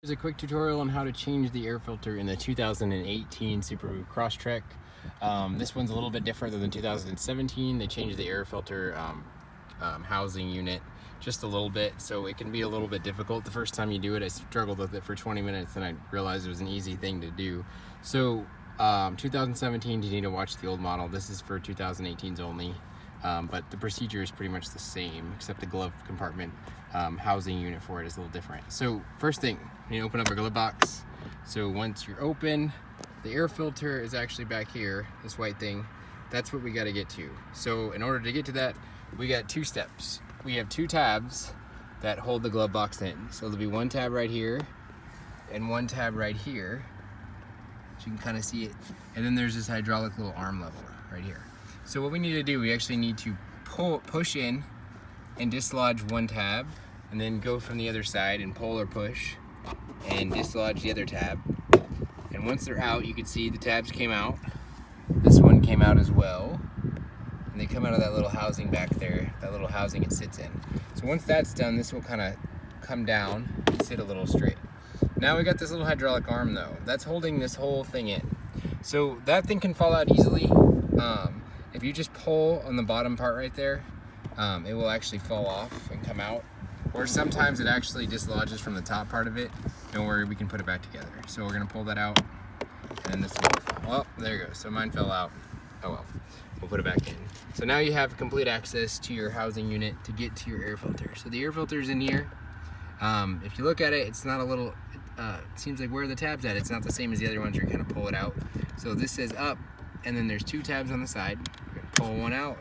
Here's a quick tutorial on how to change the air filter in the 2018 Subaru Crosstrek. This one's a little bit different than the 2017. They changed the air filter housing unit just a little bit, so it can be a little bit difficult. The first time you do it, I struggled with it for 20 minutes and I realized it was an easy thing to do. So 2017, you need to watch the old model. This is for 2018s only. But the procedure is pretty much the same, except the glove compartment housing unit for it is a little different. So first thing, you open up a glove box. So once you're open, the air filter is actually back here, this white thing. That's what we got to get to. So in order to get to that, we got two steps. We have two tabs that hold the glove box in. So there'll be one tab right here and one tab right here. So you can kind of see it. And then there's this hydraulic little arm level right here. So what we need to do, we actually need to push in and dislodge one tab, and then go from the other side and pull or push and dislodge the other tab. And once they're out, you can see the tabs came out. This one came out as well. And they come out of that little housing back there, that little housing it sits in. So once that's done, this will kind of come down and sit a little straight. Now we got this little hydraulic arm though. That's holding this whole thing in. So that thing can fall out easily. If you just pull on the bottom part right there, it will actually fall off and come out. Or sometimes it actually dislodges from the top part of it. Don't worry, we can put it back together. So we're gonna pull that out, and then this will, well, there you go. So mine fell out. Oh well, we'll put it back in. So now you have complete access to your housing unit to get to your air filter. So the air filter is in here. If you look at it, it's not a little, it seems like where are the tabs at? It's not the same as the other ones. You're gonna pull it out. So this says up, and then there's two tabs on the side. You're gonna pull one out,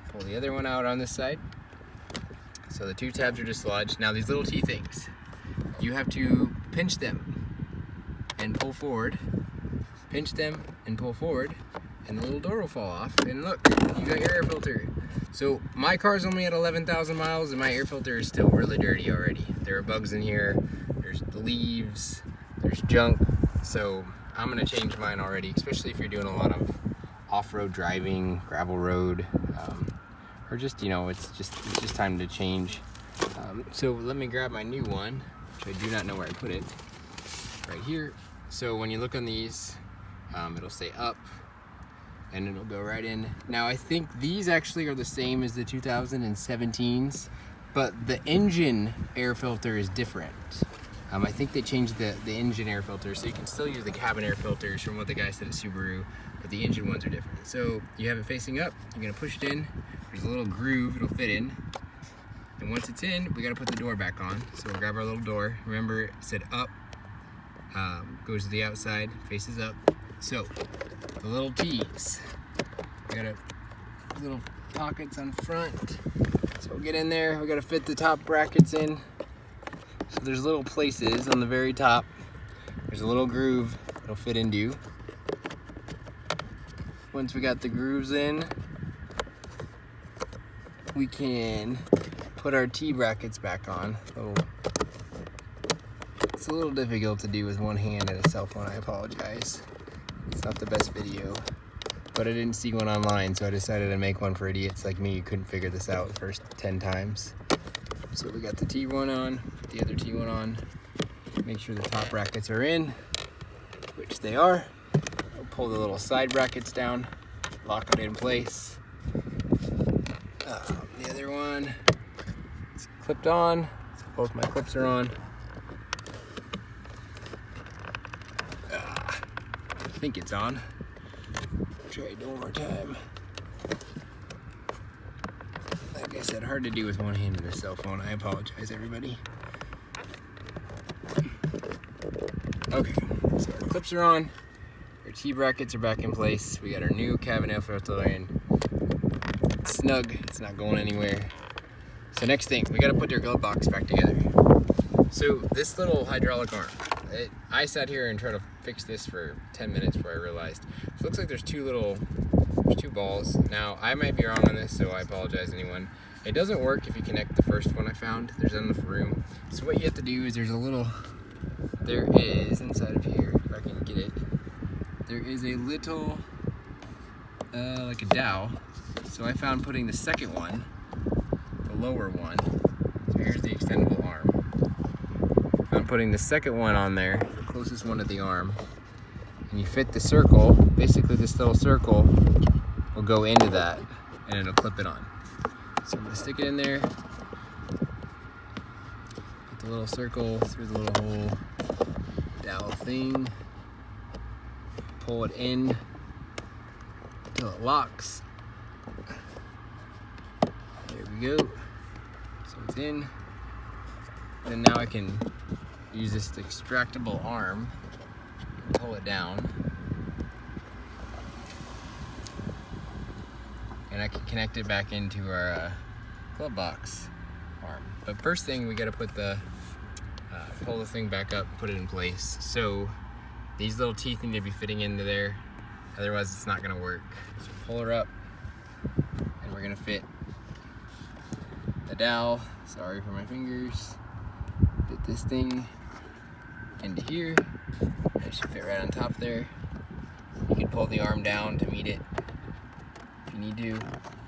pull the other one out on this side. So the two tabs are dislodged. Now these little T things, you have to pinch them and pull forward, pinch them and pull forward, and the little door will fall off, and look, you got your air filter. So my car's only at 11,000 miles and my air filter is still really dirty already. There are bugs in here, there's leaves, there's junk. So I'm gonna change mine already, especially if you're doing a lot of off-road driving, gravel road, or just, it's just time to change. So let me grab my new one, which I do not know where I put it, right here. So when you look on these, it'll say up, and it'll go right in. Now I think these actually are the same as the 2017s, but the engine air filter is different. I think they changed the engine air filter, so you can still use the cabin air filters from what the guy said at Subaru, but the engine ones are different. So you have it facing up, you're gonna push it in, there's a little groove it'll fit in, and once it's in, we gotta put the door back on. So we'll grab our little door. Remember, it said up, goes to the outside, faces up. So the little T's, we got little pockets on front. So we'll get in there, we gotta fit the top brackets in. So there's little places on the very top. There's a little groove it'll fit into. Once we got the grooves in, we can put our T-brackets back on. It's a little difficult to do with one hand and a cell phone, I apologize. It's not the best video, but I didn't see one online, so I decided to make one for idiots like me who couldn't figure this out the first 10 times. So we got the T1 on, put the other T1 on, make sure the top brackets are in, which they are. I'll pull the little side brackets down, lock it in place. The other one, it's clipped on, so both my clips are on. I think it's on. Try it one more time. Like I said, hard to do with one hand and a cell phone. I apologize, everybody. Okay, so our clips are on. Our T-brackets are back in place. We got our new cabin air filter in. It's snug, it's not going anywhere. So next thing, we gotta put our glove box back together. So this little hydraulic arm, I sat here and tried to fix this for 10 minutes before I realized. So it looks like there's two balls. Now, I might be wrong on this, so I apologize anyone. It doesn't work if you connect the first one I found. There's not enough room. So what you have to do is there is inside of here, if I can get it, there is a little, like a dowel. So I found putting the second one, the lower one, so here's the extendable arm. I'm putting the second one on there, the closest one to the arm, and you fit the circle. Basically this little circle will go into that and it'll clip it on. So I'm gonna stick it in there, put the little circle through the little hole, dowel thing, pull it in until it locks. There we go. So it's in. And now I can use this extractable arm and pull it down. And I can connect it back into our glove box arm. But first thing, we gotta put the, pull the thing back up, put it in place. So these little teeth need to be fitting into there, otherwise it's not gonna work. So pull her up, and we're gonna fit the dowel, sorry for my fingers, fit this thing into here. It should fit right on top there. You can pull the arm down to meet it if you need to,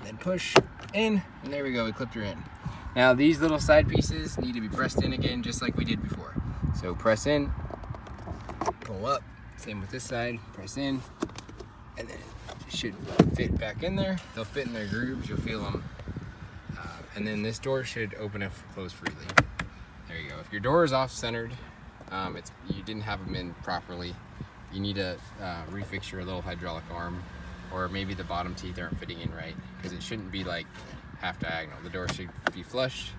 then push in, and there we go, we clipped her in. Now these little side pieces need to be pressed in again, just like we did before. So press in, pull up, same with this side, press in, and then it should fit back in there. They'll fit in their grooves, you'll feel them. And then this door should open and close freely. There you go. If your door is off-centered, you didn't have them in properly, you need to refix your little hydraulic arm, or maybe the bottom teeth aren't fitting in right, because it shouldn't be like half diagonal. The door should be flush.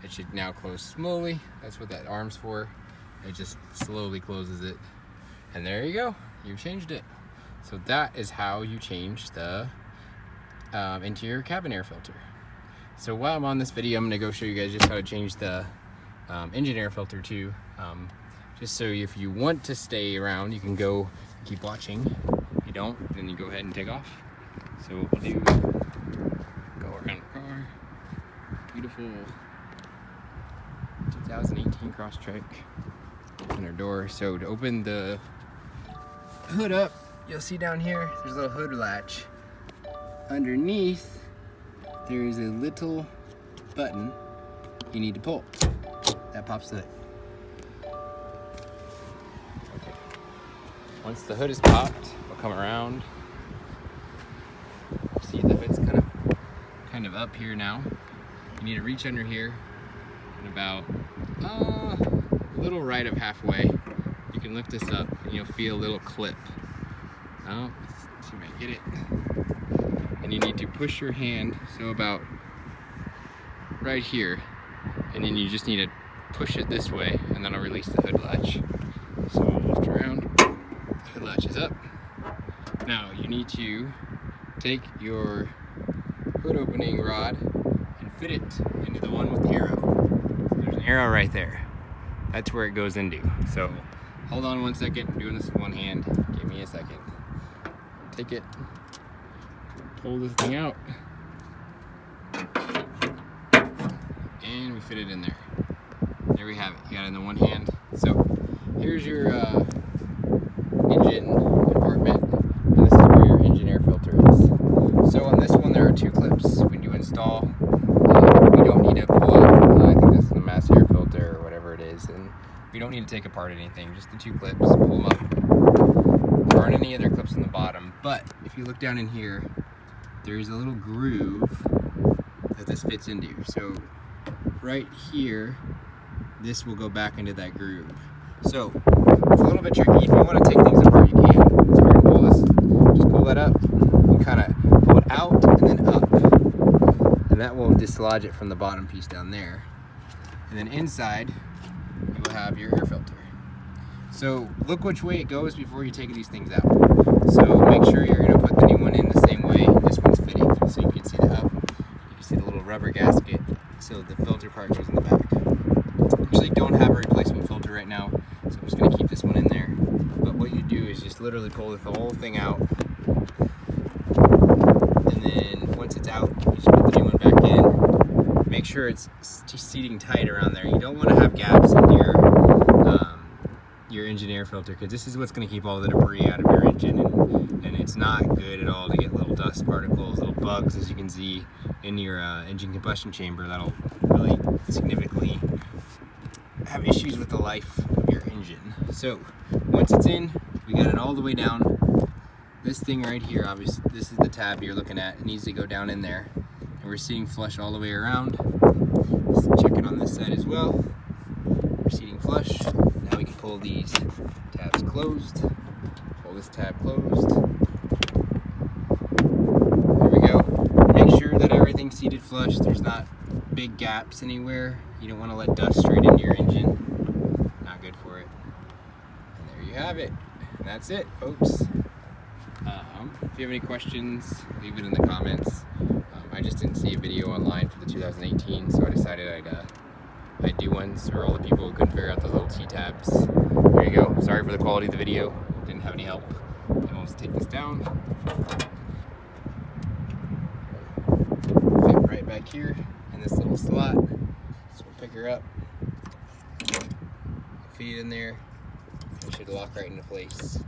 It should now close slowly. That's what that arm's for. It just slowly closes it. And there you go, you've changed it. So that is how you change the interior cabin air filter. So while I'm on this video, I'm gonna go show you guys just how to change the engine air filter too. Just so if you want to stay around, you can go keep watching. If you don't, then you go ahead and take off. So what we'll do, go around the car. Beautiful 2018 Crosstrek. Open our door. So to open the hood up, you'll see down here, there's a little hood latch. Underneath, there is a little button you need to pull. That pops the hood. Okay. Once the hood is popped, we'll come around. See, the hood's kind of up here now. You need to reach under here and about a little right of halfway. You can lift this up and you'll feel a little clip. Oh, you might get it. And you need to push your hand, so about right here, and then you just need to push it this way, and then I'll release the hood latch. So we'll lift around, hood latch is up. Now you need to take your hood opening rod and fit it into the one with the arrow. So there's an arrow right there. That's where it goes into. So hold on 1 second, I'm doing this with one hand. Give me a second. Take it, pull this thing out, and we fit it in there. There we have it. You got it in the one hand. So here's your engine compartment, and this is where your engine air filter is. So on this one there are 2 clips. When you install, we don't need to pull out, I think this is the mass air filter or whatever it is, and we don't need to take apart anything, just the 2 clips, pull them up. There aren't any other clips on the bottom, but if you look down in here, there's a little groove that this fits into. So right here, this will go back into that groove. So it's a little bit tricky. If you want to take things apart, you can. So we're gonna pull this, just pull that up, and kind of pull it out and then up. And that will dislodge it from the bottom piece down there. And then inside, you will have your air filter. So look which way it goes before you take these things out. So make sure you're going to put the new one in the same way this one's fitting. So you can see the up, you can see the little rubber gasket, so the filter part goes in the back. Actually don't have a replacement filter right now, so I'm just going to keep this one in there. But what you do is just literally pull the whole thing out. And then once it's out, you just put the new one back in. Make sure it's seating tight around there. You don't want to have gaps in your engine air filter, because this is what's going to keep all the debris out of your engine, and it's not good at all to get little dust particles, little bugs, as you can see in your engine combustion chamber. That'll really significantly have issues with the life of your engine. So once it's in, we got it all the way down. This thing right here, obviously, this is the tab you're looking at. It needs to go down in there. And we're seating flush all the way around. Let's check it on this side as well. We're seating flush. Now we can pull these tabs closed. Pull this tab closed. There we go. Make sure that everything's seated flush. There's not big gaps anywhere. You don't want to let dust straight into your engine. Not good for it. And there you have it. And that's it, folks. If you have any questions, leave it in the comments. I just didn't see a video online for the 2018, so I decided I'd do one for all the people who couldn't figure out the little T-tabs. There you go. Sorry for the quality of the video. Didn't have any help. And we'll just take this down. Fit right back here in this little slot. So we'll pick her up, feed it in there. It should lock right into place.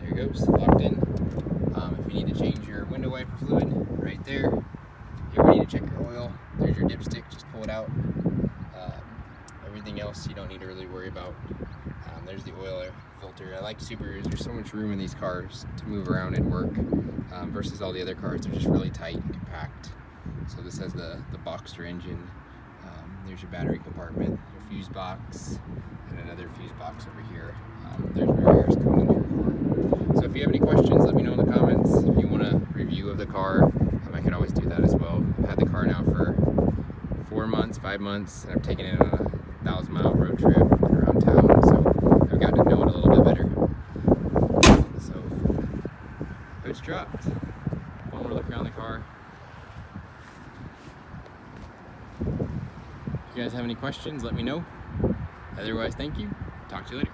There it goes, locked in. If you need to change your window wiper fluid, right there. If you ever need to check your oil, there's your dipstick, just pull it out. Everything else you don't need to really worry about. There's the oil filter. I like Subarus, there's so much room in these cars to move around and work versus all the other cars. They're just really tight and compact. So this has the Boxster engine. There's your battery compartment, your fuse box, and another fuse box over here. There's rear airs coming into your car. So if you have any questions, let me know in the comments. If you want a review of the car, I can always do that as well. I've had the car now for 4 months, 5 months, and I've taken it on a 1,000-mile road trip around town, so I've gotten to know it a little bit better. So, hood's dropped. One more look around the car. If you guys have any questions, let me know. Otherwise, thank you. Talk to you later.